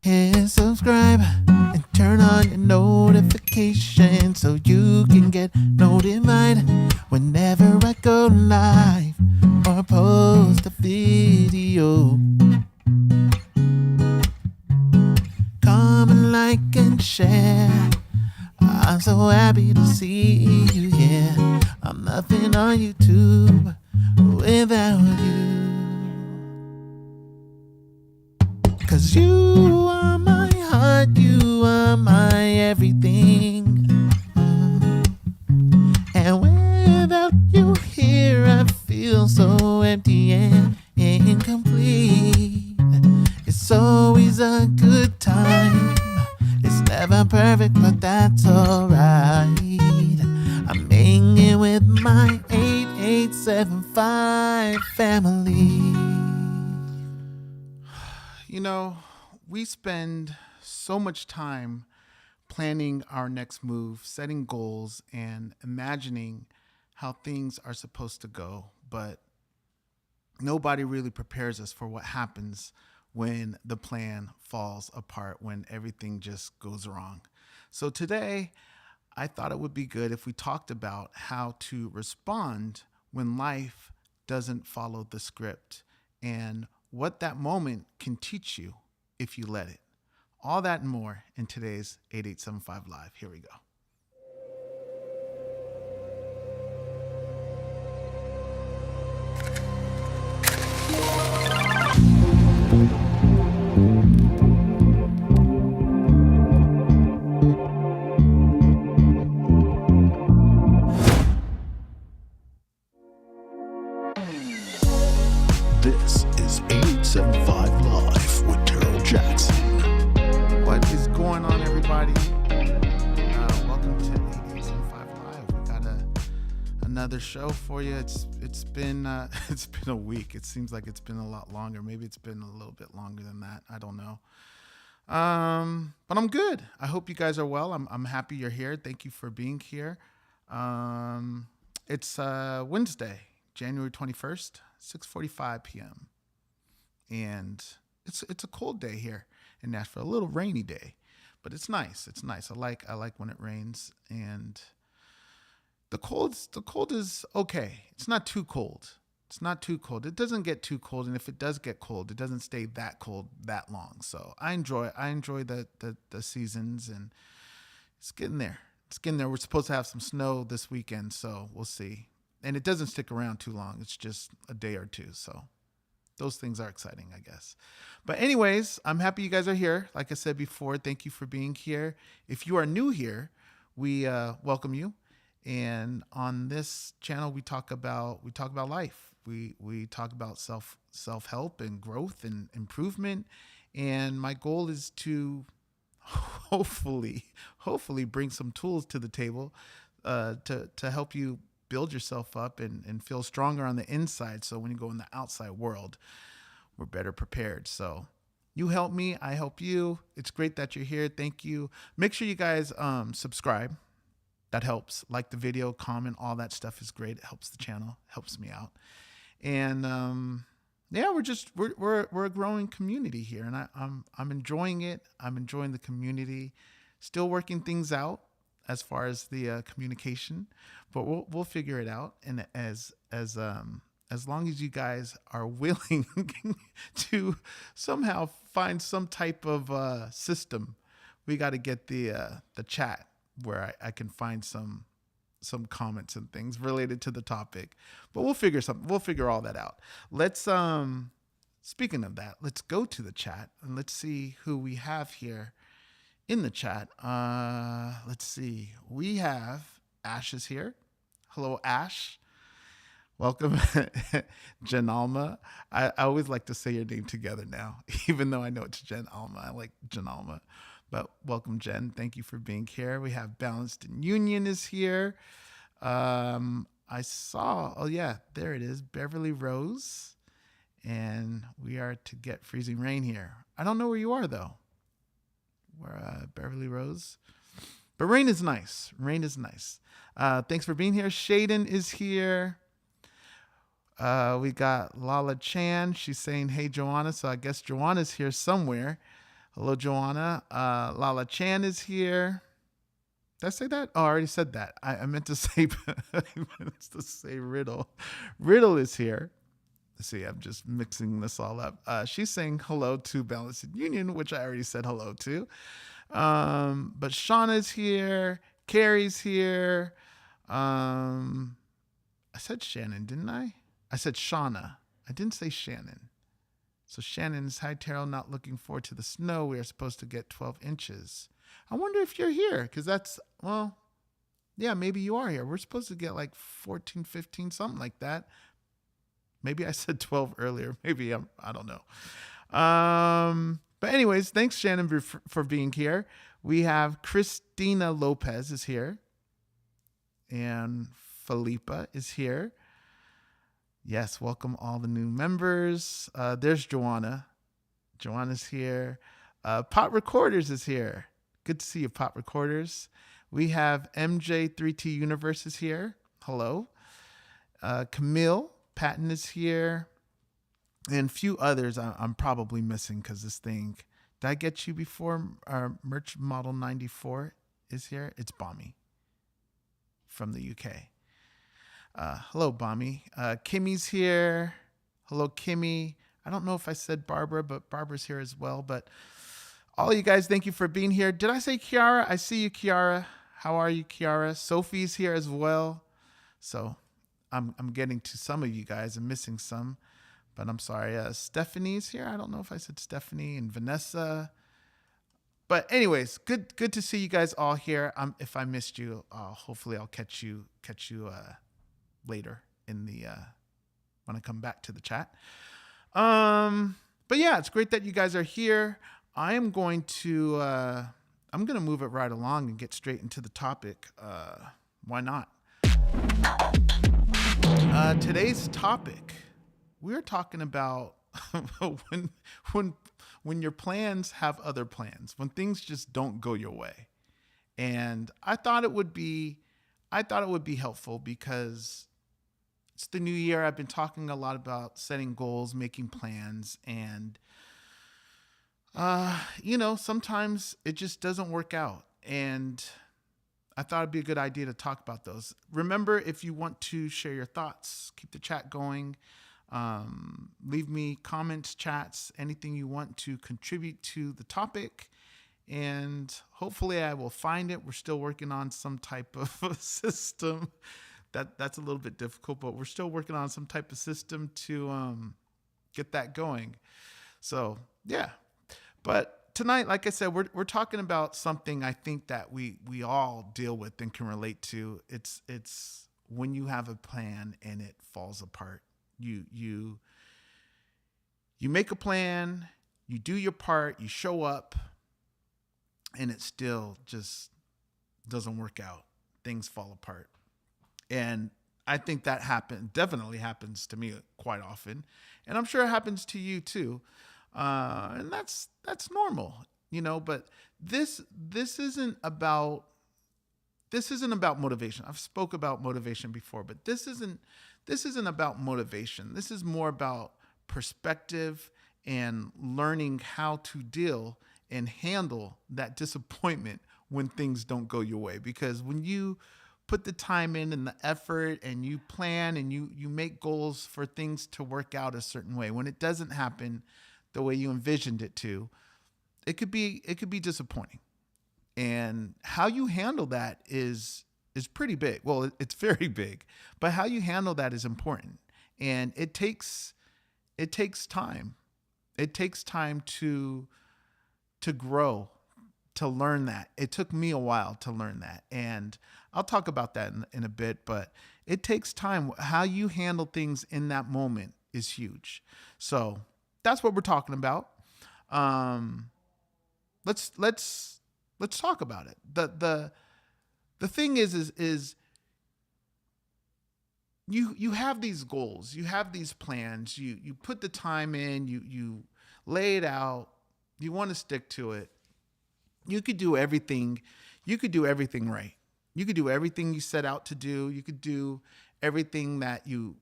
Hit subscribe and turn on your notifications so you can get notified whenever I go live or post a video. Comment, like, and share. I'm so happy to see you here. I'm nothing on YouTube without you. 'Cause you are my heart, you are my everything. And without you here, I feel so empty and incomplete. It's always a good time. It's never perfect, but that's alright. I'm hanging with my 8875 family. You know, we spend so much time planning our next move, setting goals, and imagining how things are supposed to go, but nobody really prepares us for what happens when the plan falls apart, when everything just goes wrong. So today, I thought it would be good if we talked about how to respond when life doesn't follow the script and what that moment can teach you if you let it. All that and more in today's 8875 Live. Here we go. This is 8875 Live with Taryll Jackson. What is going on, everybody? Welcome to 8875 Live. We got another show for you. It's been a week. It seems like it's been a lot longer. Maybe it's been a little bit longer than that. I don't know. But I'm good. I hope you guys are well. I'm happy you're here. Thank you for being here. It's Wednesday, January 21st, 6:45 p.m. And it's a cold day here in Nashville, a little rainy day, but it's nice. It's nice. I like when it rains, and the cold is okay. It's not too cold. It's not too cold. It doesn't get too cold, and if it does get cold, it doesn't stay that cold that long. So I enjoy the seasons, and it's getting there. It's getting there. We're supposed to have some snow this weekend, so we'll see. And it doesn't stick around too long. It's just a day or two. So those things are exciting, I guess. But anyways, I'm happy you guys are here. Like I said before, thank you for being here. If you are new here, we welcome you. And on this channel, we talk about life. We talk about self-help and growth and improvement. And my goal is to hopefully bring some tools to the table to help you build yourself up and feel stronger on the inside. So when you go in the outside world, we're better prepared. So you help me, I help you. It's great that you're here. Thank you. Make sure you guys subscribe. That helps. Like the video, comment, all that stuff is great. It helps the channel, helps me out. And yeah, we're a growing community here, and I'm enjoying it. I'm enjoying the community. Still working things out as far as the communication, but we'll figure it out. And as long as you guys are willing to somehow find some type of system, we got to get the chat where I can find some comments and things related to the topic. But we'll figure all that out. Let's speaking of that, let's go to the chat and let's see who we have here in the chat. Let's see. We have Ash is here. Hello, Ash. Welcome, Jen Alma. I always like to say your name together now, even though I know it's Jen Alma. I like Jen Alma. But welcome, Jen. Thank you for being here. We have Balanced in Union is here. I saw, oh yeah, there it is, Beverly Rose. And we are to get freezing rain here. I don't know where you are, though. We're Beverly Rose. But rain is nice. Rain is nice. Thanks for being here. Shaden is here. We got Lala Chan. She's saying, hey, Joanna. So I guess Joanna's here somewhere. Hello, Joanna. Lala Chan is here. Did I say that? Oh, I already said that. I meant to say I meant to say Riddle. Riddle is here. Let's see, I'm just mixing this all up. She's saying hello to Balanced Union, which I already said hello to. But Shauna's here. Carrie's here. I said Shannon, didn't I? I said Shauna. I didn't say Shannon. So Shannon's, hi Taryll, not looking forward to the snow. We are supposed to get 12 inches. I wonder if you're here, because that's, well, yeah, maybe you are here. We're supposed to get like 14, 15, something like that. Maybe I said 12 earlier. Maybe I don't know. But anyways, thanks Shannon for being here. We have Christina Lopez is here. And Felipa is here. Yes, welcome all the new members. There's Joanna. Joanna's here. Pot Recorders is here. Good to see you, Pot Recorders. We have MJ3T Universe is here. Hello. Camille Patton is here. And a few others I'm probably missing because this thing. Did I get you before? Our merch model 94 is here. It's Bommy from the UK. Hello, Bommy. Kimmy's here. Hello, Kimmy. I don't know if I said Barbara, but Barbara's here as well. But all you guys, thank you for being here. Did I say Kiara? I see you, Kiara. How are you, Kiara? Sophie's here as well. So I'm getting to some of you guys. I'm missing some, but I'm sorry. Stephanie's here. I don't know if I said Stephanie and Vanessa. But anyways, good to see you guys all here. If I missed you, hopefully I'll catch you later in the when I come back to the chat. But yeah, it's great that you guys are here. I'm going to move it right along and get straight into the topic. Why not? Today's topic, we're talking about when your plans have other plans, when things just don't go your way. And I thought it would be helpful because it's the new year. I've been talking a lot about setting goals, making plans, and sometimes it just doesn't work out. And I thought it'd be a good idea to talk about those. Remember, if you want to share your thoughts, keep the chat going. Leave me comments, chats, anything you want to contribute to the topic. And hopefully I will find it. We're still working on some type of system. That's a little bit difficult, but we're still working on some type of system to get that going. So yeah. But tonight, like I said, we're talking about something I think that we all deal with and can relate to. It's when you have a plan and it falls apart. You make a plan, you do your part, you show up, and it still just doesn't work out. Things fall apart. And I think that definitely happens to me quite often. And I'm sure it happens to you too. And that's normal, but this isn't about motivation. I've spoke about motivation before, but this isn't about motivation. This is more about perspective and learning how to deal and handle that disappointment when things don't go your way. Because when you put the time in and the effort and you plan and you make goals for things to work out a certain way, when it doesn't happen the way you envisioned it to, it could be disappointing. And how you handle that is pretty big. Well, it's very big, but how you handle that is important. And it takes time. It takes time to grow, to learn that. It took me a while to learn that. And I'll talk about that in a bit, but it takes time. How you handle things in that moment is huge. So that's what we're talking about. Let's talk about it. The thing is you have these goals, you have these plans, you put the time in, you lay it out, you want to stick to it. You could do everything right. You could do everything you set out to do. You could do everything that you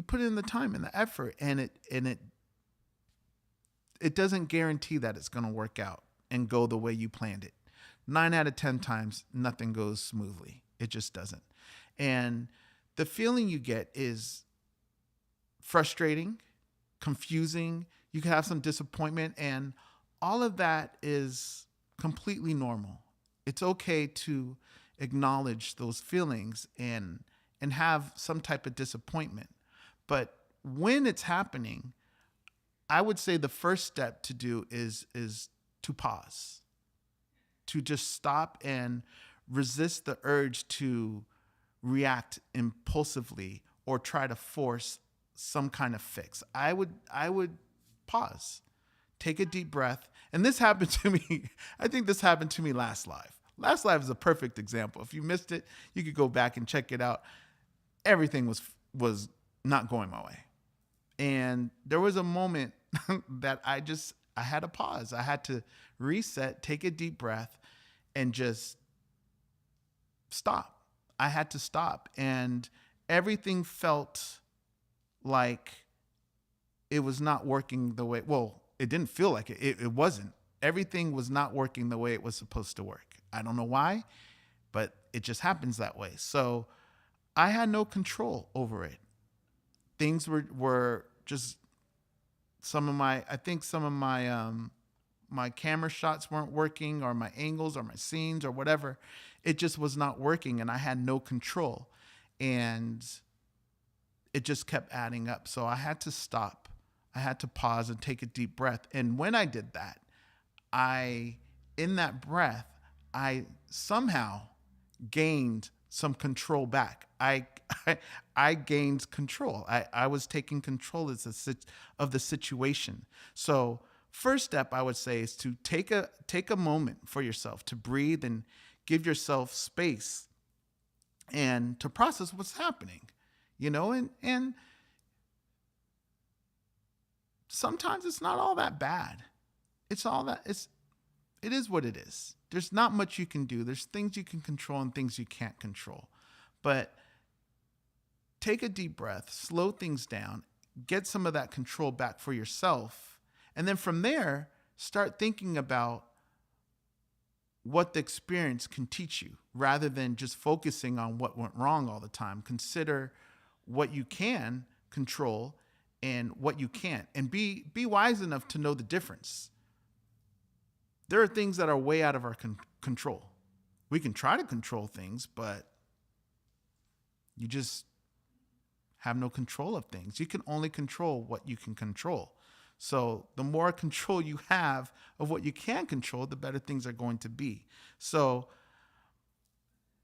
put in the time and the effort, and it doesn't guarantee that it's going to work out and go the way you planned it. 9 out of 10 times, nothing goes smoothly. It just doesn't. And the feeling you get is frustrating, confusing. You can have some disappointment, and all of that is completely normal. It's okay to acknowledge those feelings and have some type of disappointment. But when it's happening, I would say the first step to do is to pause, to just stop and resist the urge to react impulsively or try to force some kind of fix. I would pause, take a deep breath. And this happened to me. I think this happened to me last live. Last live is a perfect example. If you missed it, you could go back and check it out. Everything was not going my way. And there was a moment that I had to pause. I had to reset, take a deep breath, and just stop. I had to stop. And everything felt like it was not working the way, well, it didn't feel like it. It wasn't. Everything was not working the way it was supposed to work. I don't know why, but it just happens that way. So I had no control over it. Things were just some of my my camera shots weren't working, or my angles or my scenes or whatever. It just was not working, and I had no control. And it just kept adding up. So I had to stop. I had to pause and take a deep breath. And when I did that, in that breath, I somehow gained some control back. I gained control. I was taking control of the situation. So first step I would say is to take a moment for yourself to breathe and give yourself space and to process what's happening, and sometimes it's not all that bad. It is what it is. There's not much you can do. There's things you can control and things you can't control. But take a deep breath, slow things down, get some of that control back for yourself. And then from there, start thinking about what the experience can teach you rather than just focusing on what went wrong all the time. Consider what you can control and what you can't, and be wise enough to know the difference. There are things that are way out of our control. We can try to control things, but you just have no control of things. You can only control what you can control. So the more control you have of what you can control, the better things are going to be. So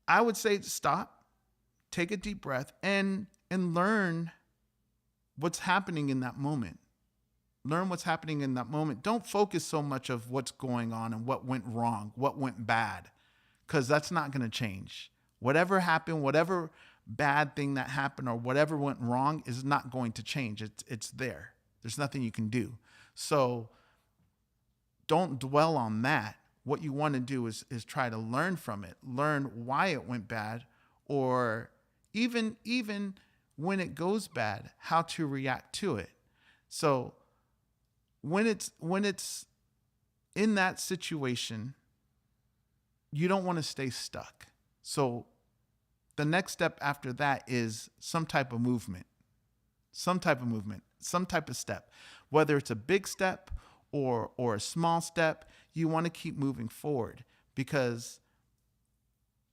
I would say stop, take a deep breath, and learn what's happening in that moment. Learn what's happening in that moment. Don't focus so much of what's going on and what went wrong, what went bad, because that's not going to change. Whatever happened, whatever bad thing that happened or whatever went wrong is not going to change. It's there. There's nothing you can do. So don't dwell on that. What you want to do is try to learn from it, learn why it went bad, or even when it goes bad, how to react to it. So when it's in that situation, you don't want to stay stuck. So the next step after that is some type of movement, some type of step, whether it's a big step or a small step. You want to keep moving forward because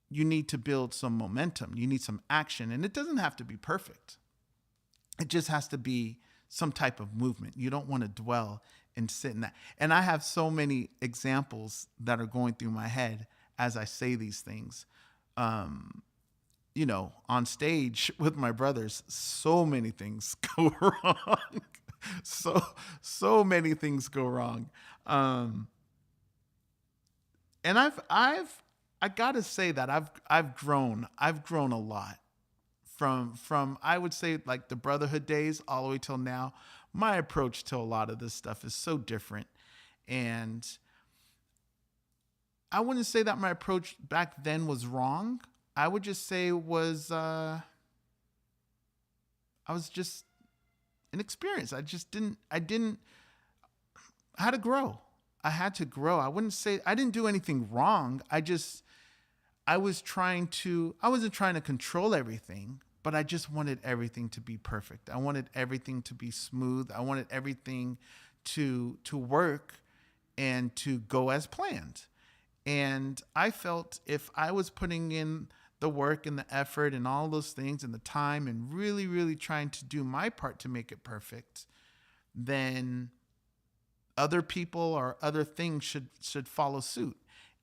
you need to build some momentum. You need some action, and it doesn't have to be perfect. It just has to be some type of movement. You don't want to dwell and sit in that. And I have so many examples that are going through my head as I say these things. On stage with my brothers, so many things go wrong. so many things go wrong. And I gotta say that I've grown a lot from I would say like the brotherhood days all the way till now. My approach to a lot of this stuff is so different, and I wouldn't say that my approach back then was wrong. I would just say it was I was just inexperienced. I didn't I had to grow. I had to grow. I wouldn't say I didn't do anything wrong. I wasn't trying to control everything, but I just wanted everything to be perfect. I wanted everything to be smooth. I wanted everything to work and to go as planned. And I felt if I was putting in the work and the effort and all those things and the time and really, really trying to do my part to make it perfect, then other people or other things should follow suit.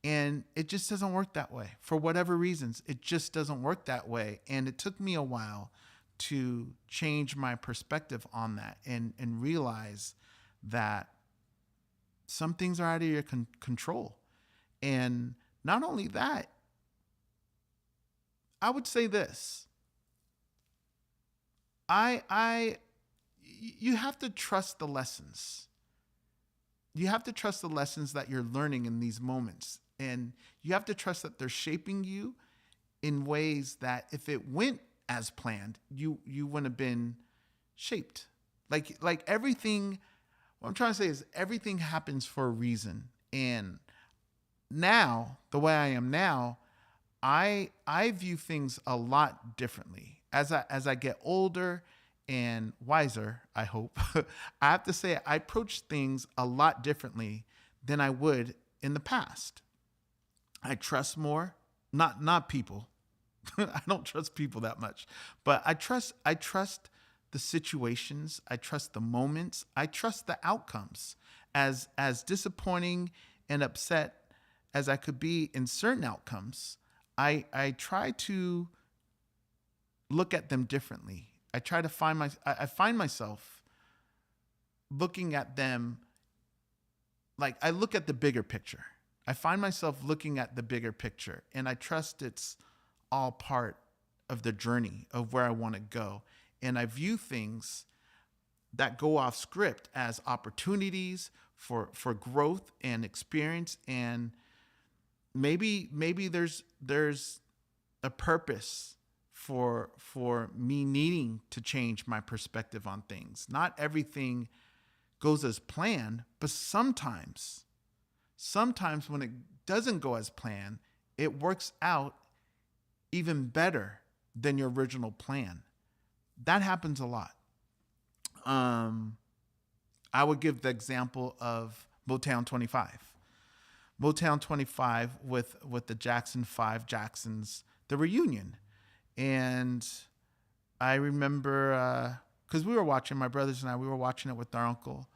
And it just doesn't work that way. For whatever reasons, it just doesn't work that way. And it took me a while to change my perspective on that and realize that some things are out of your control. And not only that, I would say this. I you have to trust the lessons. You have to trust the lessons that you're learning in these moments. And you have to trust that they're shaping you in ways that if it went as planned, you wouldn't have been shaped. Like everything, what I'm trying to say is everything happens for a reason. And now, the way I am now, I view things a lot differently. As I get older and wiser, I hope, I have to say I approach things a lot differently than I would in the past. I trust more, not people. I don't trust people that much, but I trust the situations, I trust the moments, I trust the outcomes. As disappointing and upset as I could be in certain outcomes, I try to look at them differently. I try to I find myself looking at them like I look at the bigger picture. I find myself looking at the bigger picture, and I trust it's all part of the journey of where I want to go. And I view things that go off script as opportunities for growth and experience. And maybe there's a purpose for me needing to change my perspective on things. Not everything goes as planned, but sometimes when it doesn't go as planned, it works out even better than your original plan. That happens a lot. I would give the example of Motown 25. Motown 25 with the Jackson 5 Jacksons, the reunion. And I remember, because we were watching, my brothers and I, we were watching it with our uncle,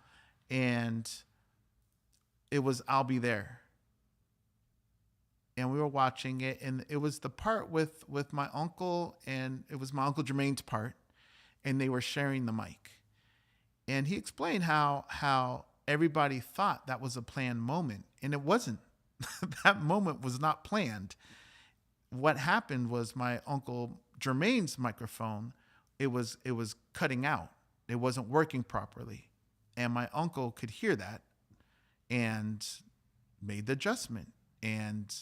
and it was I'll Be There. And we were watching it, and it was the part with my uncle, and it was my Uncle Jermaine's part, and they were sharing the mic. And he explained how everybody thought that was a planned moment, and it wasn't. That moment was not planned. What happened was my Uncle Jermaine's microphone, it was cutting out. It wasn't working properly. And my uncle could hear that and made the adjustment. And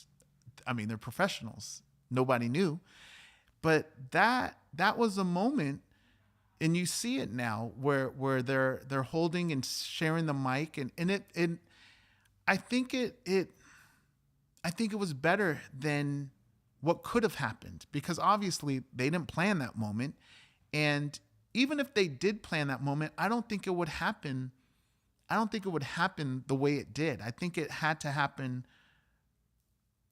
I mean, they're professionals. Nobody knew. But that was a moment, and you see it now where they're holding and sharing the mic, and I think it was better than what could have happened, because obviously they didn't plan that moment. And even if they did plan that moment, I don't think it would happen the way it did. I think it had to happen.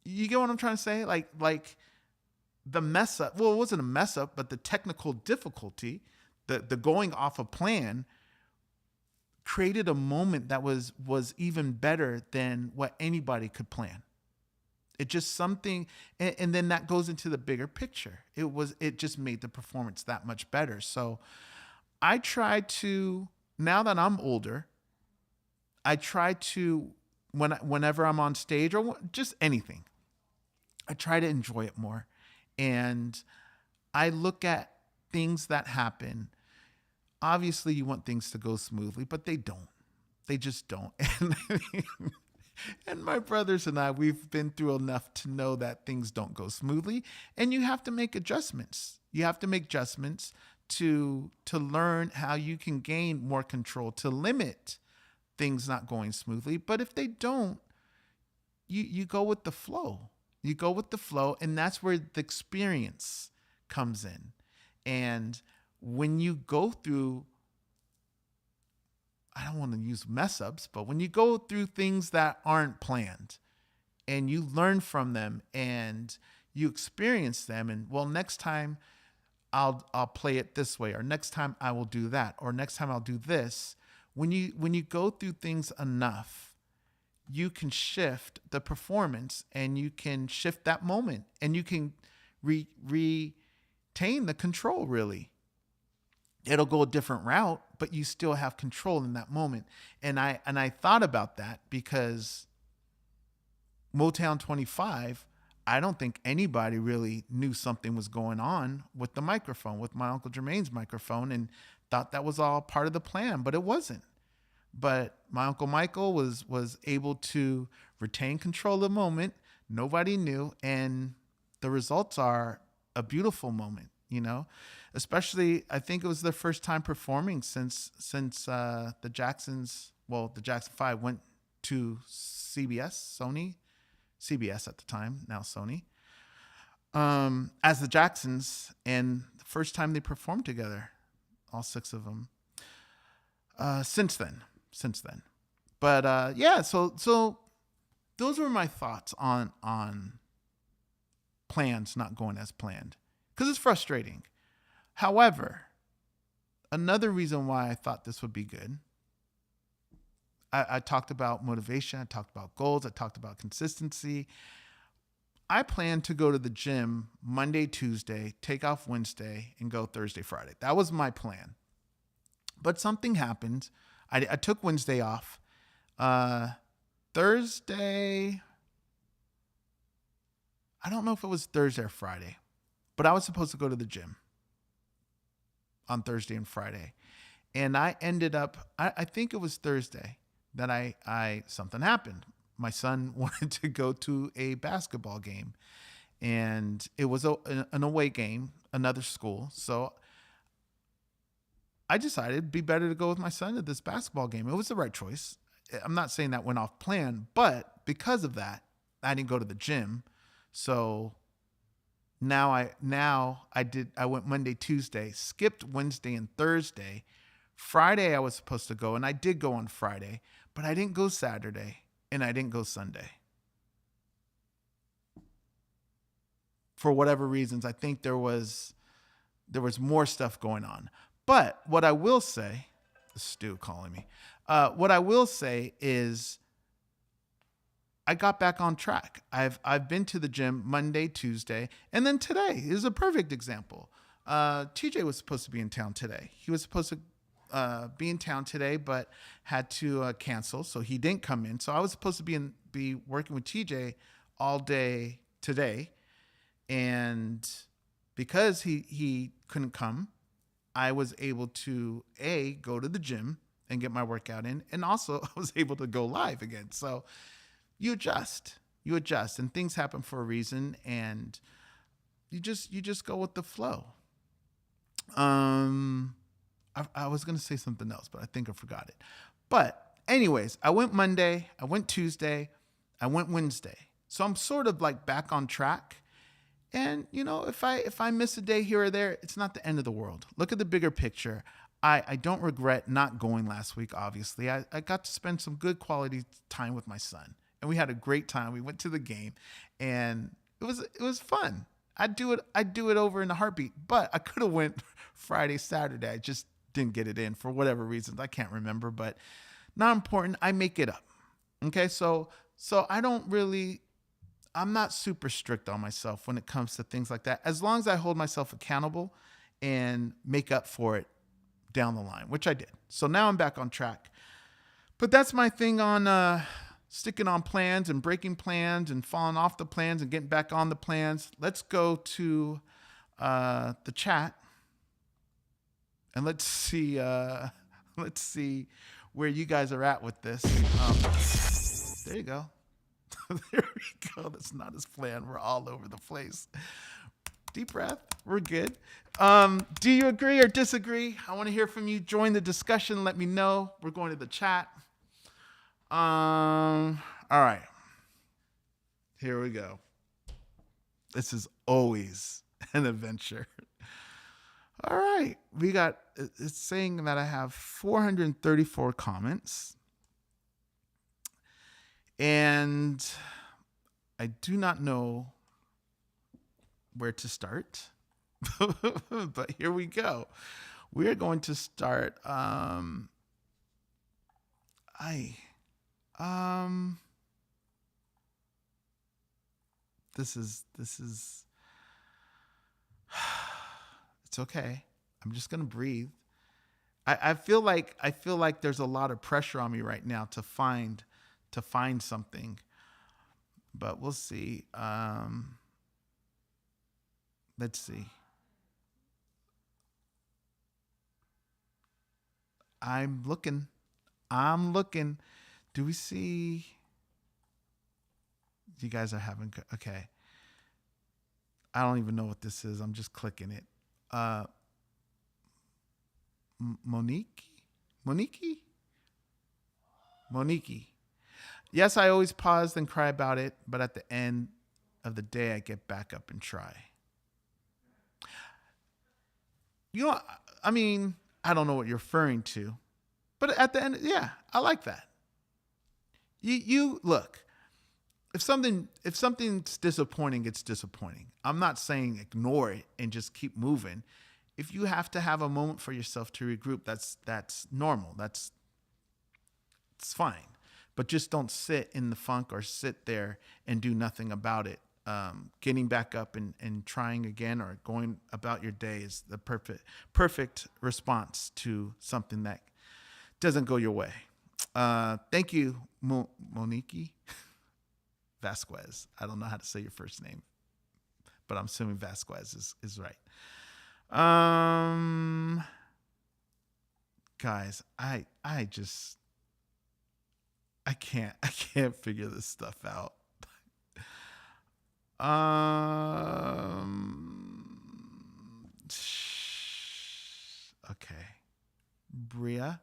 You get what I'm trying to say? Like the mess up, well, it wasn't a mess up, but the technical difficulty, the going off a plan created a moment that was even better than what anybody could plan. It just something, and then that goes into the bigger picture. It just made the performance that much better. So I try to, now that I'm older, I try to, whenever I'm on stage or just anything, I try to enjoy it more. And I look at things that happen. Obviously, you want things to go smoothly, but they don't. They just don't. And my brothers and I, we've been through enough to know that things don't go smoothly, and you have to make adjustments. You have to make adjustments to learn how you can gain more control, to limit things not going smoothly. But if they don't, you go with the flow. You go with the flow, and that's where the experience comes in. And when you go through, I don't want to use mess ups, but when you go through things that aren't planned and you learn from them and you experience them, and well, next time I'll play it this way, or next time I will do that, or next time I'll do this. When you go through things enough, you can shift the performance and you can shift that moment and you can retain the control, really. It'll go a different route, but you still have control in that moment. And I thought about that because Motown 25, I don't think anybody really knew something was going on with the microphone, with my Uncle Jermaine's microphone, and thought that was all part of the plan, but it wasn't. But my Uncle Michael was able to retain control of the moment. Nobody knew, and the results are a beautiful moment. Especially, I think it was their first time performing since the Jacksons, well, the Jackson 5 went to CBS at the time, now Sony, as the Jacksons, and the first time they performed together, all 6 of them. Since then. But yeah, so those were my thoughts on plans not going as planned, because it's frustrating. However, another reason why I thought this would be good, I talked about motivation, I talked about goals, I talked about consistency. I plan to go to the gym Monday, Tuesday, take off Wednesday, and go Thursday, Friday. That was my plan. But something happened. I took Wednesday off. Thursday, I don't know if it was Thursday or Friday, but I was supposed to go to the gym on Thursday and Friday. And I ended up, I think it was Thursday that I something happened. My son wanted to go to a basketball game, and it was an away game, another school. So I decided it'd be better to go with my son to this basketball game. It was the right choice. I'm not saying that went off plan, but because of that, I didn't go to the gym. So now I went Monday, Tuesday, skipped Wednesday and Thursday. Friday I was supposed to go, and I did go on Friday, but I didn't go Saturday and I didn't go Sunday. For whatever reasons, I think there was more stuff going on. But what I will say, Stu calling me. What I will say is I got back on track. I've been to the gym Monday, Tuesday, and then today is a perfect example. TJ was supposed to be in town today. He was supposed to be in town today, but had to cancel, so he didn't come in. So I was supposed to be working with TJ all day today, and because he couldn't come, I was able to go to the gym and get my workout in, and also I was able to go live again. So you adjust, and things happen for a reason, and you just go with the flow. I was gonna say something else, but I think I forgot it. But anyways, I went Monday, I went Tuesday, I went Wednesday, so I'm sort of like back on track. And if I miss a day here or there, it's not the end of the world. Look at the bigger picture. I don't regret not going last week. Obviously, I got to spend some good quality time with my son, and we had a great time. We went to the game, and it was fun. I'd do it over in a heartbeat. But I could have went Friday, Saturday. I just didn't get it in for whatever reasons. I can't remember, but not important. I make it up. Okay, so I'm not super strict on myself when it comes to things like that, as long as I hold myself accountable and make up for it down the line, which I did. So now I'm back on track. But that's my thing on sticking on plans and breaking plans and falling off the plans and getting back on the plans. Let's go to the chat and let's see where you guys are at with this. There you go. There we go. That's not as planned. We're all over the place. Deep breath. We're good. Do you agree or disagree? I want to hear from you. Join the discussion. Let me know. We're going to the chat. All right. Here we go. This is always an adventure. All right. It's saying that I have 434 comments. And I do not know where to start. But here we go. We are going to start. I this is it's okay. I'm just gonna breathe. I feel like there's a lot of pressure on me right now to find something, but we'll see. Let's see. I'm looking. I'm looking. Do we see? You guys are having okay. I don't even know what this is. I'm just clicking it. Monique. Yes, I always pause and cry about it, but at the end of the day, I get back up and try. You know, I mean, I don't know what you're referring to, but at the end, yeah, I like that. You look. If something's disappointing, it's disappointing. I'm not saying ignore it and just keep moving. If you have to have a moment for yourself to regroup, that's normal. It's fine. But just don't sit in the funk or sit there and do nothing about it. Getting back up and trying again or going about your day is the perfect response to something that doesn't go your way. Thank you, Monique Vasquez. I don't know how to say your first name, but I'm assuming Vasquez is right. Guys, I can't figure this stuff out. Okay. Brea.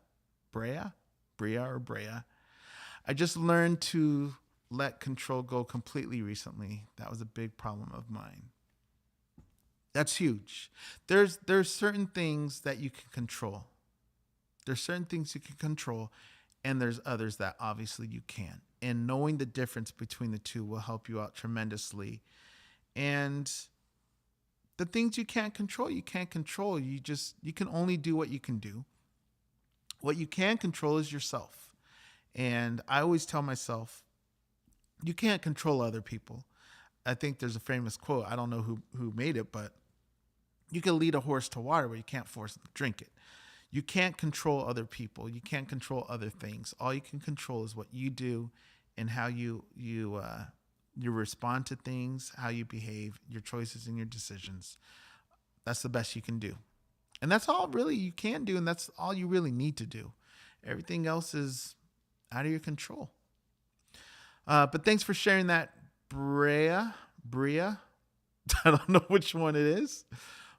I just learned to let control go completely recently. That was a big problem of mine. That's huge. There's certain things that you can control. There's certain things you can control, and there's others that obviously you can't. And knowing the difference between the two will help you out tremendously. And the things you can't control, you can't control. You can only do what you can do. What you can control is yourself. And I always tell myself, you can't control other people. I think there's a famous quote. I don't know who made it, but you can lead a horse to water, but you can't force it to drink it. You can't control other people. You can't control other things. All you can control is what you do and how you respond to things, how you behave, your choices and your decisions. That's the best you can do. And that's all really you can do, and that's all you really need to do. Everything else is out of your control. But thanks for sharing that, Brea. I don't know which one it is,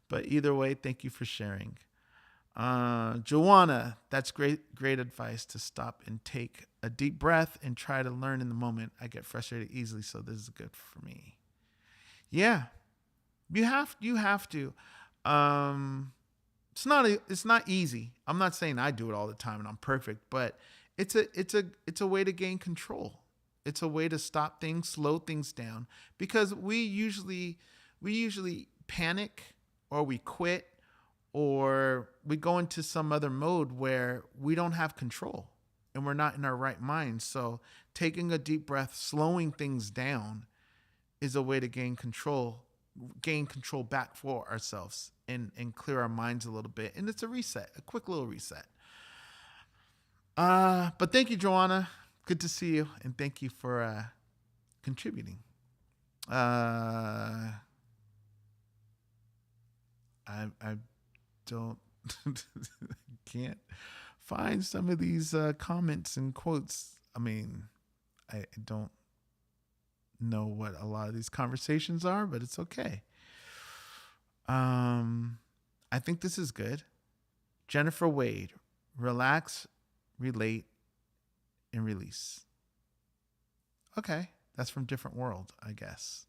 but either way, thank you for sharing. Joanna, that's great advice to stop and take a deep breath and try to learn in the moment. I get frustrated easily, so this is good for me. Yeah, you have to. It's not easy. I'm not saying I do it all the time and I'm perfect, but it's a way to gain control. It's a way to stop things, slow things down, because we usually panic or we quit or we go into some other mode where we don't have control and we're not in our right mind. So taking a deep breath, slowing things down is a way to gain control back for ourselves and clear our minds a little bit. And it's a quick little reset. But thank you, Joanna. Good to see you. And thank you for contributing. I don't can't find some of these comments and quotes. I mean, I don't know what a lot of these conversations are, but it's okay. I think this is good. Jennifer Wade, relax, relate, and release. Okay, that's from Different World, I guess.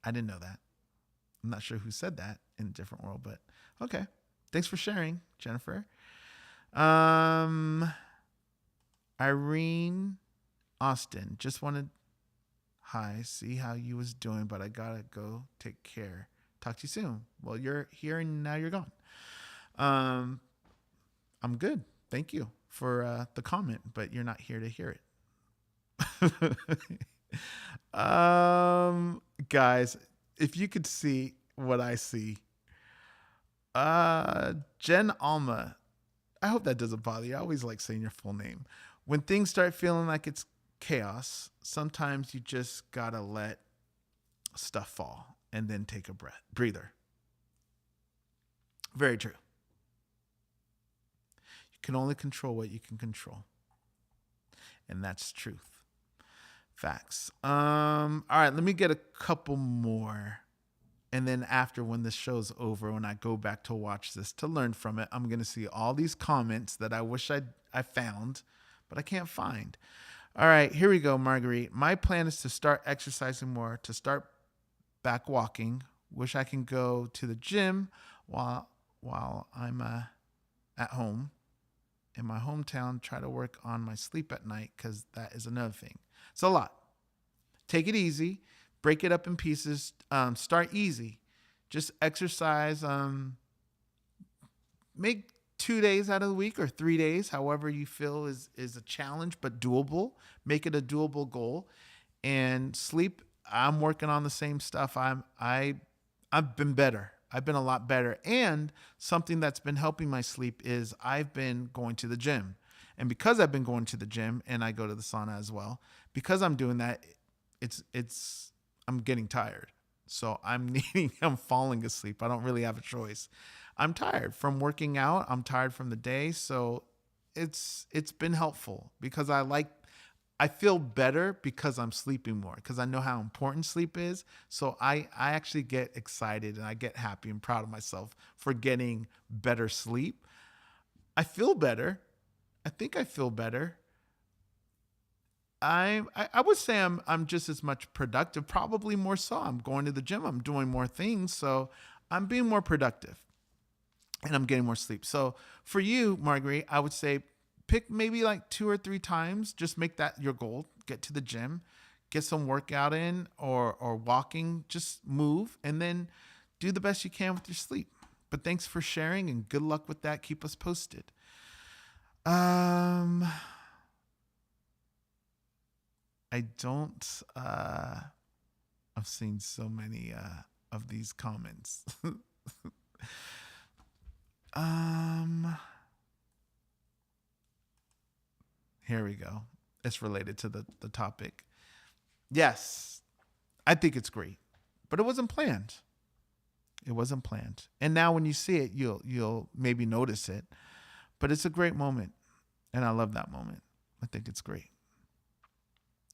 I didn't know that. I'm not sure who said that in a different world, but okay. Thanks for sharing, Jennifer. Um, Irene Austin just wanted hi, see how you was doing, but I gotta go take care. Talk to you soon. Well, you're here and now you're gone. Um, I'm good. Thank you for the comment, but you're not here to hear it. Guys, if you could see what I see, Jen Alma. I hope that doesn't bother you. I always like saying your full name. When things start feeling like it's chaos, sometimes you just gotta let stuff fall and then take a breather. Very true. You can only control what you can control, and that's truth. Facts. All right, let me get a couple more. And then after, when this show's over, when I go back to watch this to learn from it, I'm going to see all these comments that I wish I found, but I can't find. All right, here we go, Marguerite. My plan is to start exercising more, to start back walking. Wish I can go to the gym while I'm at home in my hometown. Try to work on my sleep at night because that is another thing. It's a lot. Take it easy. Break it up in pieces. Start easy. Just exercise. Make 2 days out of the week or 3 days, however you feel is a challenge, but doable. Make it a doable goal. And sleep. I'm working on the same stuff. I've been better. I've been a lot better. And something that's been helping my sleep is I've been going to the gym. And because I've been going to the gym and I go to the sauna as well, because I'm doing that, I'm getting tired. So I'm falling asleep. I don't really have a choice. I'm tired from working out. I'm tired from the day. So it's been helpful because I feel better because I'm sleeping more, because I know how important sleep is. So I actually get excited and I get happy and proud of myself for getting better sleep. I feel better. I think I feel better. I would say I'm just as much productive, probably more so. I'm going to the gym, I'm doing more things, so I'm being more productive and I'm getting more sleep. So for you, Marguerite, I would say pick maybe like 2 or 3 times. Just make that your goal. Get to the gym, get some workout in or walking, just move, and then do the best you can with your sleep. But thanks for sharing and good luck with that. Keep us posted. I don't. I've seen so many of these comments. Here we go. It's related to the topic. Yes, I think it's great, but it wasn't planned. It wasn't planned. And now when you see it, you'll maybe notice it. But it's a great moment, and I love that moment. I think it's great.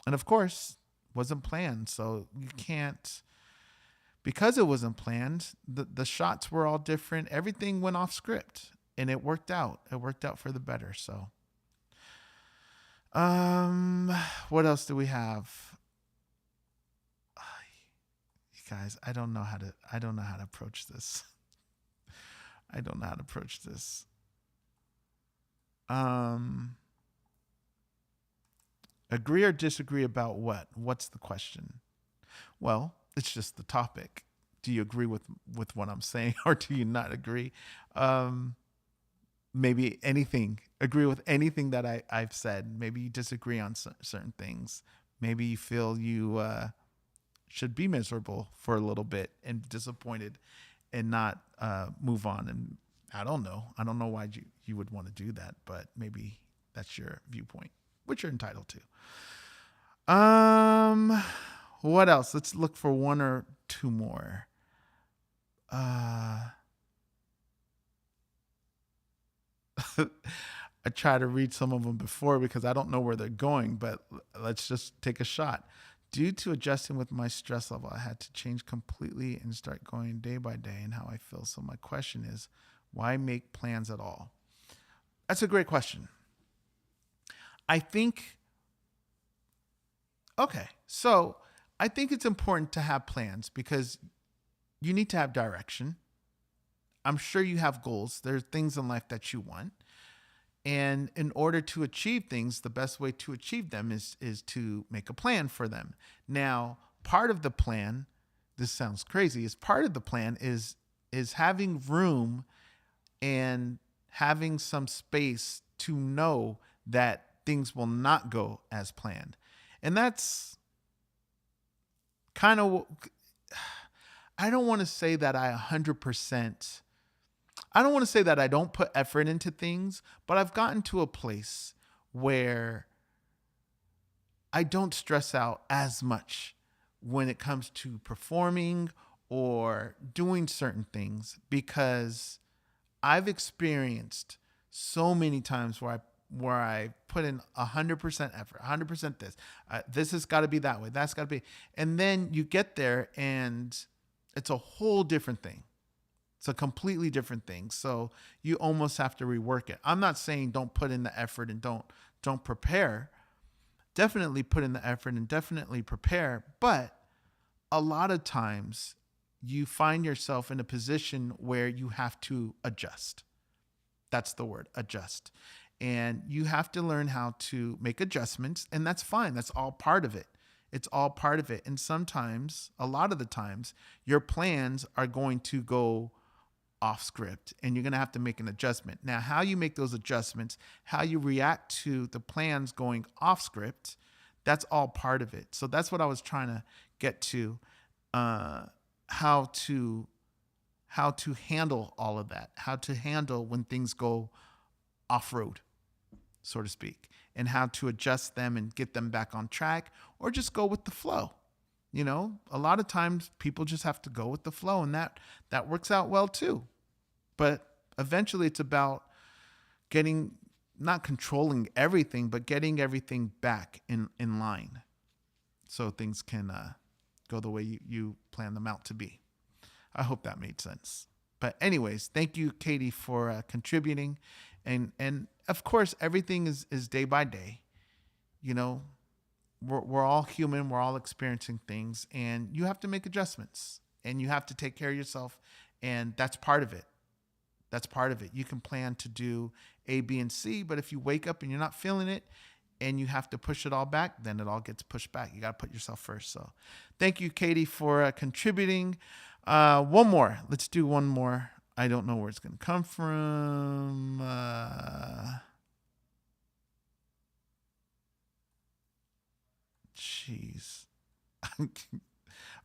And of course, wasn't planned. So you can't, because it wasn't planned, the shots were all different. Everything went off script and it worked out. It worked out for the better. So, what else do we have? You guys, I don't know how to approach this. I don't know how to approach this. Agree or disagree about what? What's the question? Well, it's just the topic. Do you agree with what I'm saying or do you not agree? Maybe anything. Agree with anything that I've said. Maybe you disagree on certain things. Maybe you feel you should be miserable for a little bit and disappointed and not move on. And I don't know. I don't know why you would want to do that, but maybe that's your viewpoint, which you're entitled to. What else? Let's look for 1 or 2 more. I try to read some of them before because I don't know where they're going, but let's just take a shot. Due to adjusting with my stress level, I had to change completely and start going day by day and how I feel. So my question is, why make plans at all? That's a great question. I think Okay. So I think it's important to have plans because you need to have direction. I'm sure you have goals. There are things in life that you want. And in order to achieve things, the best way to achieve them is to make a plan for them. Now, part of the plan, this sounds crazy, is part of the plan is having room and having some space to know that things will not go as planned. And that's kind of, I don't want to say that I 100%, I don't want to say that I don't put effort into things, but I've gotten to a place where I don't stress out as much when it comes to performing or doing certain things because I've experienced so many times where I put in 100% effort, 100% this. This has got to be that way. That's got to be. And then you get there and it's a whole different thing. It's a completely different thing. So you almost have to rework it. I'm not saying don't put in the effort and don't prepare. Definitely put in the effort and definitely prepare. But a lot of times you find yourself in a position where you have to adjust. That's the word, adjust. And you have to learn how to make adjustments, and that's fine. That's all part of it. It's all part of it. And sometimes, a lot of the times, your plans are going to go off script and you're going to have to make an adjustment. Now, how you make those adjustments, how you react to the plans going off script, that's all part of it. So that's what I was trying to get to, how to handle all of that, how to handle when things go off road, so to speak, and how to adjust them and get them back on track or just go with the flow. You know, a lot of times people just have to go with the flow, and that works out well too. But eventually it's about not controlling everything, but getting everything back in line so things can go the way you plan them out to be. I hope that made sense. But anyways, thank you, Katie, for contributing. And of course, everything is day by day. You know, we're all human. We're all experiencing things. And you have to make adjustments. And you have to take care of yourself. And that's part of it. That's part of it. You can plan to do A, B, and C. But if you wake up and you're not feeling it and you have to push it all back, then it all gets pushed back. You got to put yourself first. So thank you, Katie, for contributing. One more. Let's do one more. I don't know where it's going to come from. Jeez.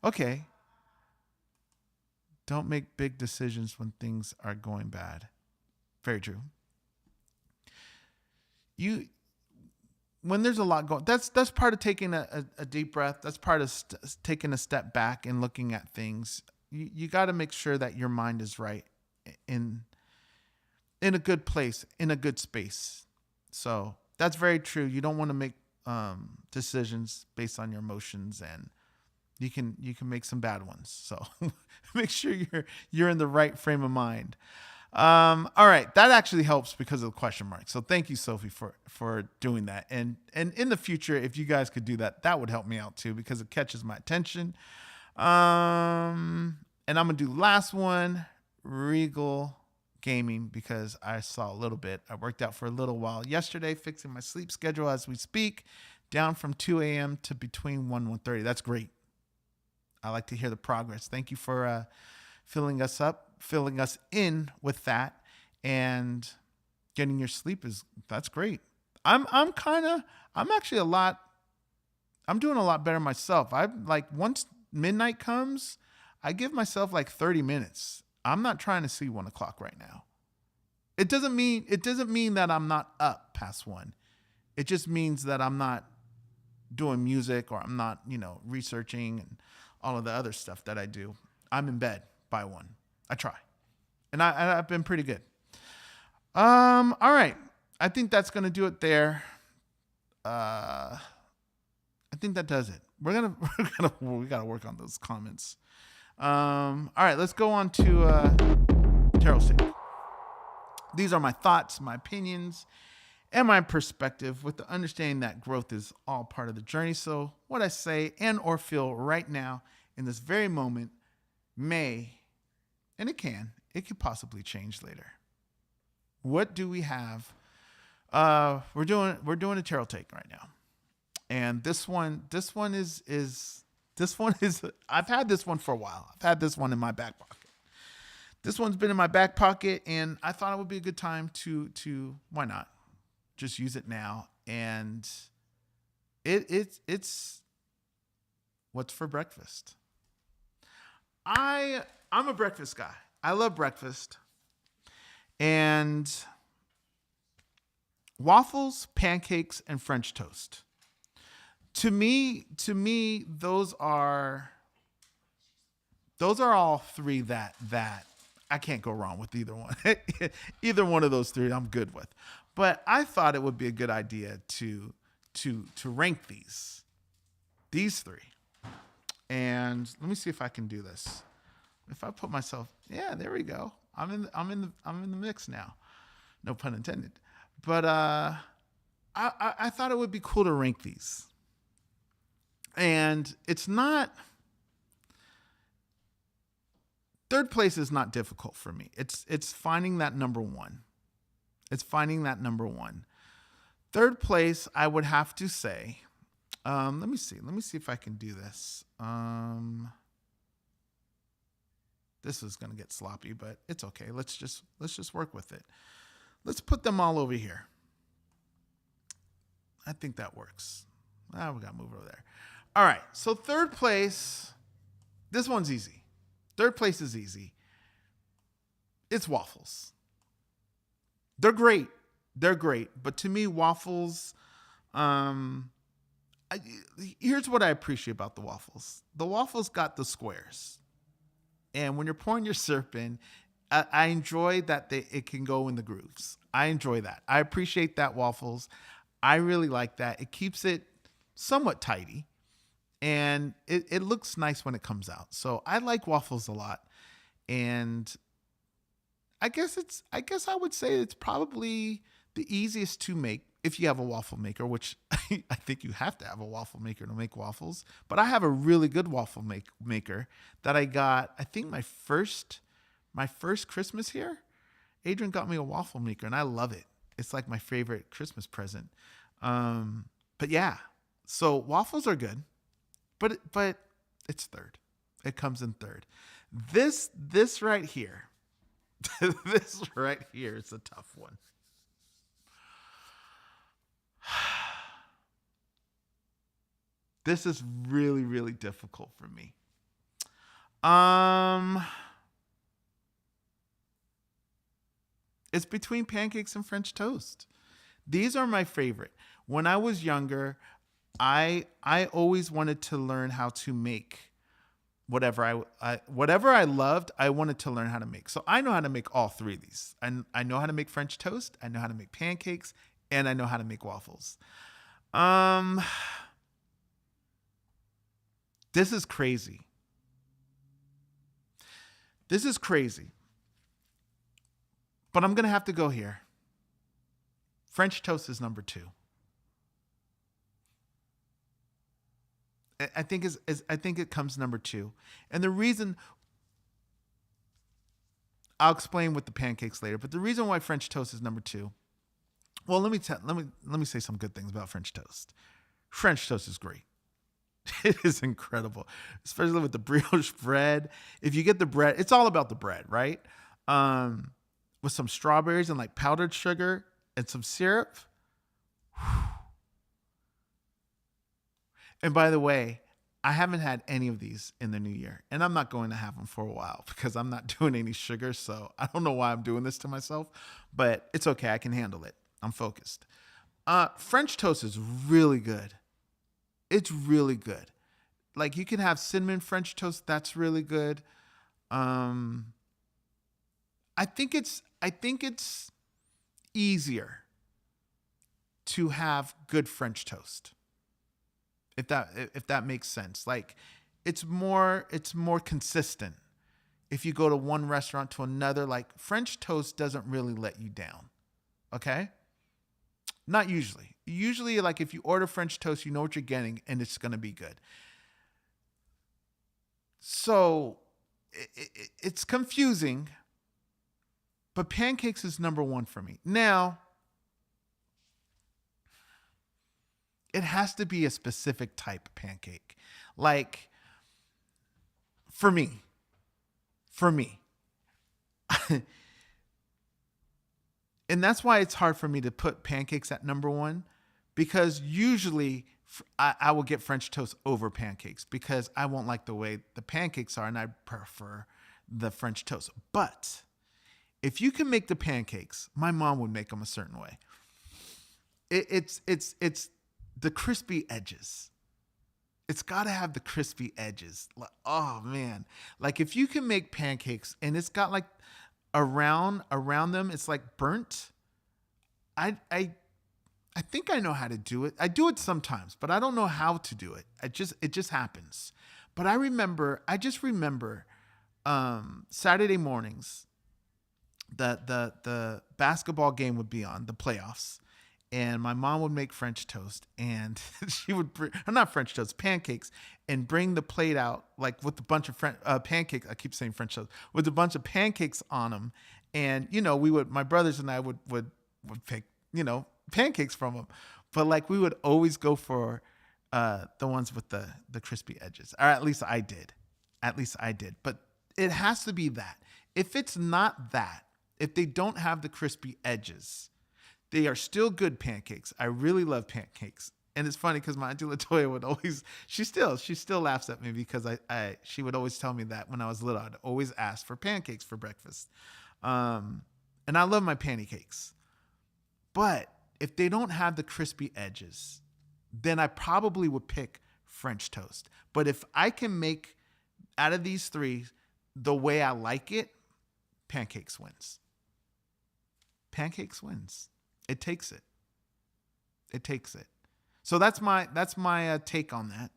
Okay. Don't make big decisions when things are going bad. Very true. When there's a lot going, that's part of taking a deep breath. That's part of taking a step back and looking at things. You got to make sure that your mind is right in a good place, in a good space. So that's very true. You don't want to make decisions based on your emotions, and you can make some bad ones. So make sure you're in the right frame of mind. All right, that actually helps because of the question mark. So thank you, Sophie, for doing that. And in the future, if you guys could do that, that would help me out too because it catches my attention. And I'm gonna do the last one, Regal Gaming, because I saw a little bit. I worked out for a little while yesterday, fixing my sleep schedule as we speak, down from 2 a.m. to between 1 and 1:30. That's great. I like to hear the progress. Thank you for filling us in with that, and getting your sleep that's great. I'm doing a lot better myself. Once midnight comes, I give myself like 30 minutes. I'm not trying to see 1 o'clock right now. It doesn't mean that I'm not up past 1. It just means that I'm not doing music, or I'm not, researching and all of the other stuff that I do. I'm in bed by 1. I try. And I've been pretty good. All right. I think that's going to do it there. I think that does it. We got to work on those comments. All right, let's go on to Taryll's take. These are my thoughts, my opinions, and my perspective with the understanding that growth is all part of the journey. So what I say and or feel right now in this very moment may, and it could possibly change later. What do we have? We're doing a Taryll take right now. And this one is I've had this one for a while. I've had this one in my back pocket. This one's been in my back pocket, and I thought it would be a good time to why not just use it now. And it's what's for breakfast. I'm a breakfast guy. I love breakfast. And waffles, pancakes, and French toast. To me, those are all three that I can't go wrong with either one. Either one of those three I'm good with. But I thought it would be a good idea to rank these three. And let me see if I can do this. If I put myself, yeah, there we go. I'm in the mix now. No pun intended. But I thought it would be cool to rank these. And it's not, third place is not difficult for me. It's finding that number one. Third place, I would have to say, let me see if I can do this. This is going to get sloppy, but it's okay. Let's just work with it. Let's put them all over here. I think that works. We got to move over there. All right. So third place, this one's easy. Third place is easy. It's waffles. They're great. But to me, waffles, here's what I appreciate about the waffles. The waffles got the squares. And when you're pouring your syrup in, I enjoy that it can go in the grooves. I enjoy that. I appreciate that waffles. I really like that. It keeps it somewhat tidy. And it looks nice when it comes out. So I like waffles a lot. And I guess I would say it's probably the easiest to make if you have a waffle maker, which I think you have to have a waffle maker to make waffles. But I have a really good waffle maker that I got, I think my first Christmas here. Adrian got me a waffle maker and I love it. It's like my favorite Christmas present. But yeah, so waffles are good. But it's third. It comes in third. This right here, this right here is a tough one. This is really, really difficult for me. It's between pancakes and French toast. These are my favorite. When I was younger, I always wanted to learn how to make whatever I loved. I wanted to learn how to make. So I know how to make all three of these. I know how to make French toast. I know how to make pancakes, and I know how to make waffles. This is crazy. But I'm gonna have to go here. French toast is number 2. I think it comes number 2. And the reason, I'll explain with the pancakes later, but the reason why French toast is number 2, well, let me say some good things about French toast. French toast is great. It is incredible, especially with the brioche bread. If you get the bread, it's all about the bread, right? With some strawberries and like powdered sugar and some syrup. And by the way, I haven't had any of these in the new year, and I'm not going to have them for a while because I'm not doing any sugar. So I don't know why I'm doing this to myself, but it's okay. I can handle it. I'm focused. French toast is really good. It's really good. Like you can have cinnamon French toast. That's really good. I think it's easier to have good French toast. If that makes sense. Like it's more consistent. If you go to one restaurant to another, like French toast doesn't really let you down. Okay? Not usually. Usually, like if you order French toast, you know what you're getting and it's going to be good. So it's confusing, but pancakes is number one for me. Now, it has to be a specific type of pancake. Like for me, for me. And that's why it's hard for me to put pancakes at number one, because usually I will get French toast over pancakes because I won't like the way the pancakes are and I prefer the French toast. But if you can make the pancakes, my mom would make them a certain way. It's the crispy edges. It's got to have the crispy edges. Like, oh man, like if you can make pancakes and it's got like around them, it's like burnt. I think I know how to do it. I do it sometimes, but I don't know how to do it. It just happens. But I just remember Saturday mornings, the basketball game would be on, the playoffs, and my mom would make French toast, and she would bring, not French toast, pancakes, and bring the plate out like with a bunch of pancakes. I keep saying French toast with a bunch of pancakes on them, and my brothers and I would pick pancakes from them, but like we would always go for the ones with the crispy edges, or at least I did. But it has to be that. If it's not that, if they don't have the crispy edges, they are still good pancakes. I really love pancakes. And it's funny because my Auntie LaToya would always, she still laughs at me because she would always tell me that when I was little, I'd always ask for pancakes for breakfast. And I love my pancakes. But if they don't have the crispy edges, then I probably would pick French toast. But if I can make out of these three the way I like it, pancakes wins. Pancakes wins. It takes it. So that's my take on that.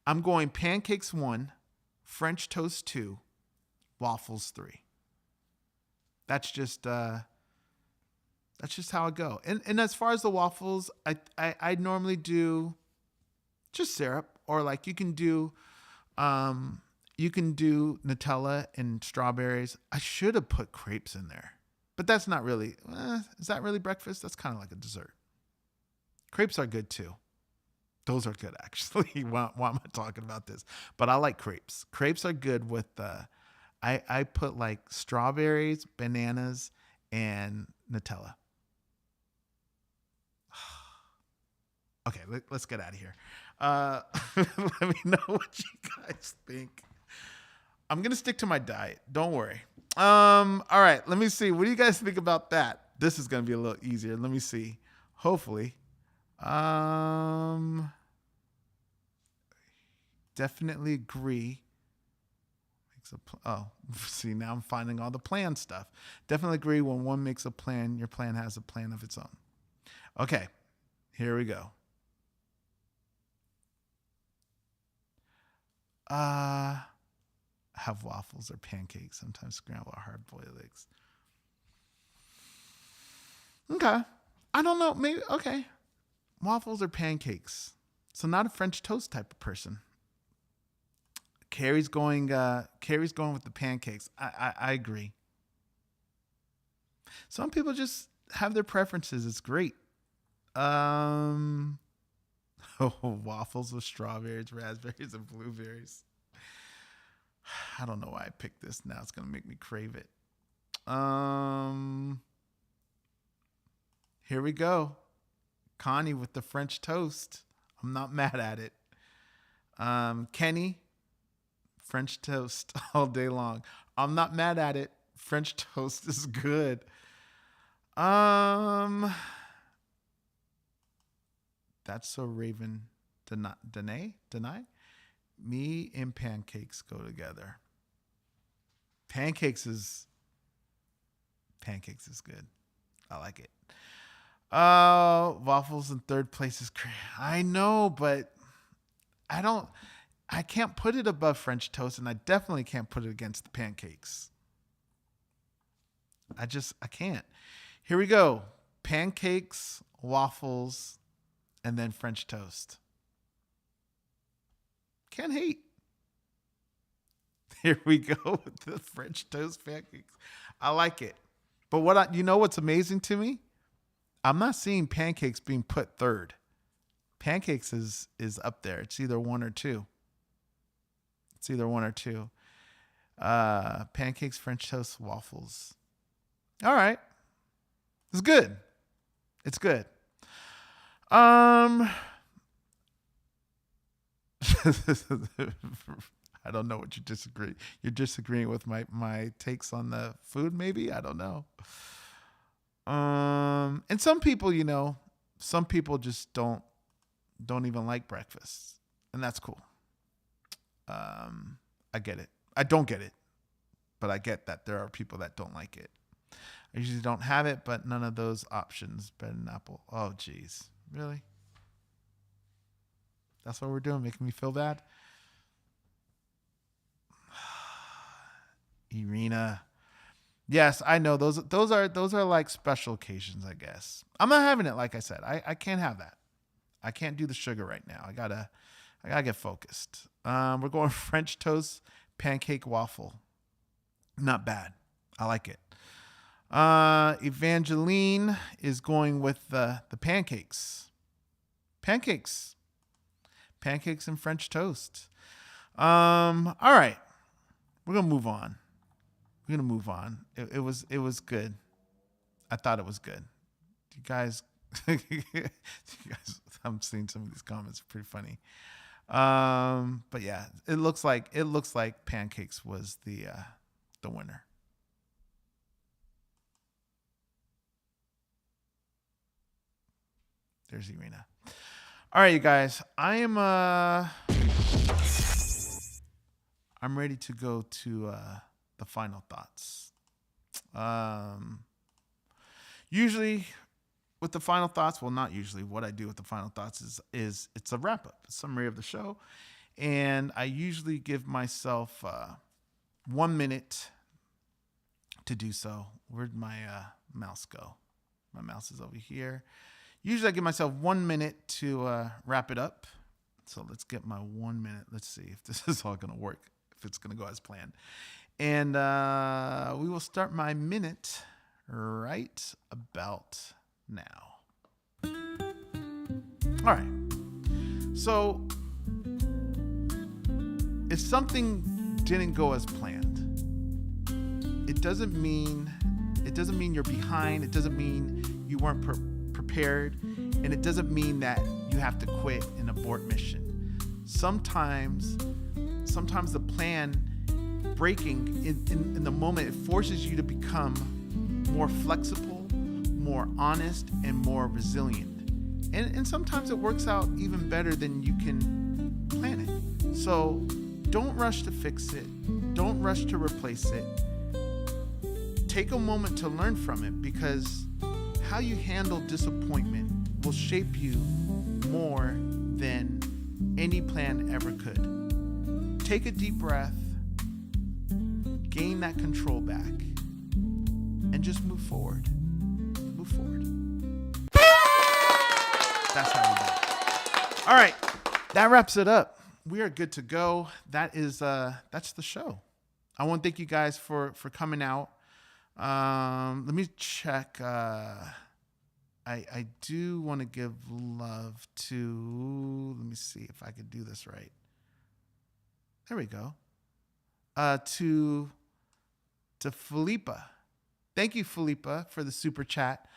I'm going pancakes 1, French toast 2, waffles 3. That's just how I go. And as far as the waffles, I normally do just syrup, or like you can do Nutella and strawberries. I should have put crepes in there. But that's not really, is that really breakfast? That's kind of like a dessert. Crepes are good too. Those are good, actually. Why am I talking about this? But I like crepes. Crepes are good with, I put like strawberries, bananas, and Nutella. Okay, let's get out of here. Let me know what you guys think. I'm going to stick to my diet. Don't worry. All right, let me see. What do you guys think about that? This is going to be a little easier. Let me see. Hopefully. Definitely agree. See, now I'm finding all the plan stuff. Definitely agree when one makes a plan, your plan has a plan of its own. Okay, here we go. Have waffles or pancakes, sometimes scrambled or hard-boiled eggs. Okay. I don't know. Maybe, okay. Waffles or pancakes. So not a French toast type of person. Carrie's going with the pancakes. I agree. Some people just have their preferences. It's great. Waffles with strawberries, raspberries, and blueberries. I don't know why I picked this. Now it's going to make me crave it. Here we go. Connie with the French toast. I'm not mad at it. Kenny, French toast all day long. I'm not mad at it. French toast is good. That's so Raven. Deny? Me and pancakes go together. Pancakes is good. I like it. Waffles in third place is great. I know, but I can't put it above French toast, and I definitely can't put it against the pancakes. I can't. Here we go. Pancakes waffles, and then French toast. Can't hate. Here we go with the French toast pancakes. I like it. But you know what's amazing to me? I'm not seeing pancakes being put third. Pancakes is up there. It's either one or two. Pancakes, French toast, waffles. All right. It's good. I don't know what you disagree. You're disagreeing with my takes on the food, maybe? I don't know. And some people, some people just don't even like breakfast. And that's cool. I get it. I don't get it, but I get that there are people that don't like it. I usually don't have it, but none of those options. Bread and apple. Oh, geez. Really? That's what we're doing, making me feel bad? Irina. Yes, I know. Those are like special occasions, I guess. I'm not having it, like I said. I can't have that. I can't do the sugar right now. I gotta get focused. We're going French toast, pancake, waffle. Not bad. I like it. Evangeline is going with the pancakes. Pancakes and French toast. All right. We're gonna move on. It was good. I thought it was good. You guys, I'm seeing some of these comments are pretty funny. But yeah, it looks like pancakes was the winner. There's Irina. All right, you guys. I'm ready to go to the final thoughts. Usually with the final thoughts, well, not usually. What I do with the final thoughts is it's a wrap up, a summary of the show, and I usually give myself 1 minute to do so. Where'd my mouse go? My mouse is over here. Usually I give myself 1 minute to wrap it up. So let's get my 1 minute. Let's see if this is all going to work, if it's going to go as planned. And we will start my minute right about now. All right. So if something didn't go as planned, it doesn't mean you're behind. It doesn't mean you weren't prepared, and it doesn't mean that you have to quit and abort mission. Sometimes the plan breaking in the moment, it forces you to become more flexible, more honest, and more resilient. And sometimes it works out even better than you can plan it. So don't rush to fix it. Don't rush to replace it. Take a moment to learn from it, because how you handle disappointment will shape you more than any plan ever could. Take a deep breath, gain that control back, and just move forward. Move forward. That's how we do it. All right, that wraps it up. We are good to go. That's the show. I want to thank you guys for coming out. Let me check. I do want to give love to, let me see if I could do this right. There we go. To Philippa. Thank you, Philippa, for the super chat.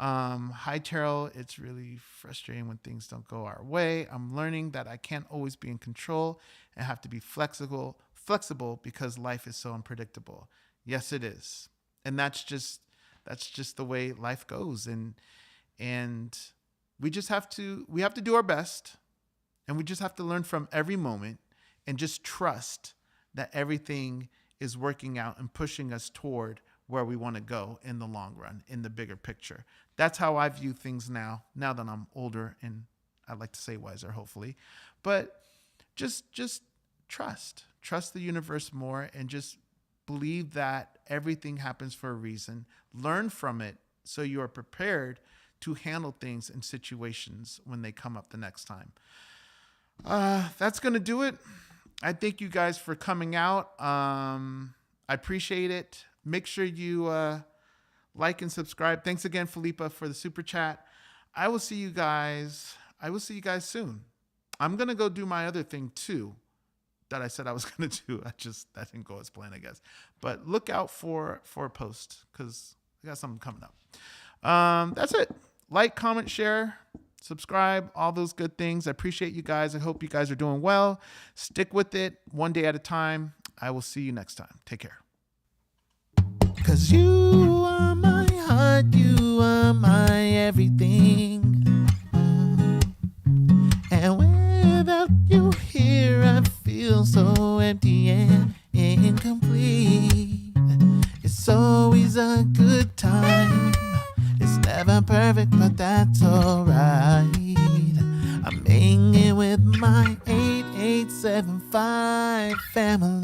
Hi, Taryll. It's really frustrating when things don't go our way. I'm learning that I can't always be in control and have to be flexible because life is so unpredictable. Yes, it is. And that's just the way life goes. And we have to do our best, and we just have to learn from every moment and just trust that everything is working out and pushing us toward where we want to go in the long run, in the bigger picture. That's how I view things now that I'm older, and I'd like to say wiser, hopefully. But just trust the universe more, and just believe that everything happens for a reason. Learn from it so you are prepared to handle things in situations when they come up the next time. That's going to do it. I thank you guys for coming out. I appreciate it. Make sure you like and subscribe. Thanks again, Felipa, for the super chat. I will see you guys soon. I'm going to go do my other thing too that I said I was going to do. That didn't go as planned, I guess. But look out for a post because I got something coming up. That's it. Like, comment, share, subscribe, all those good things. I appreciate you guys. I hope you guys are doing well. Stick with it one day at a time. I will see you next time. Take care. 'Cause you are my heart, you are my everything. And without you here, I feel so empty and incomplete. It's always a good time. It's never perfect, but that's alright. I'm hanging with my 8875 family.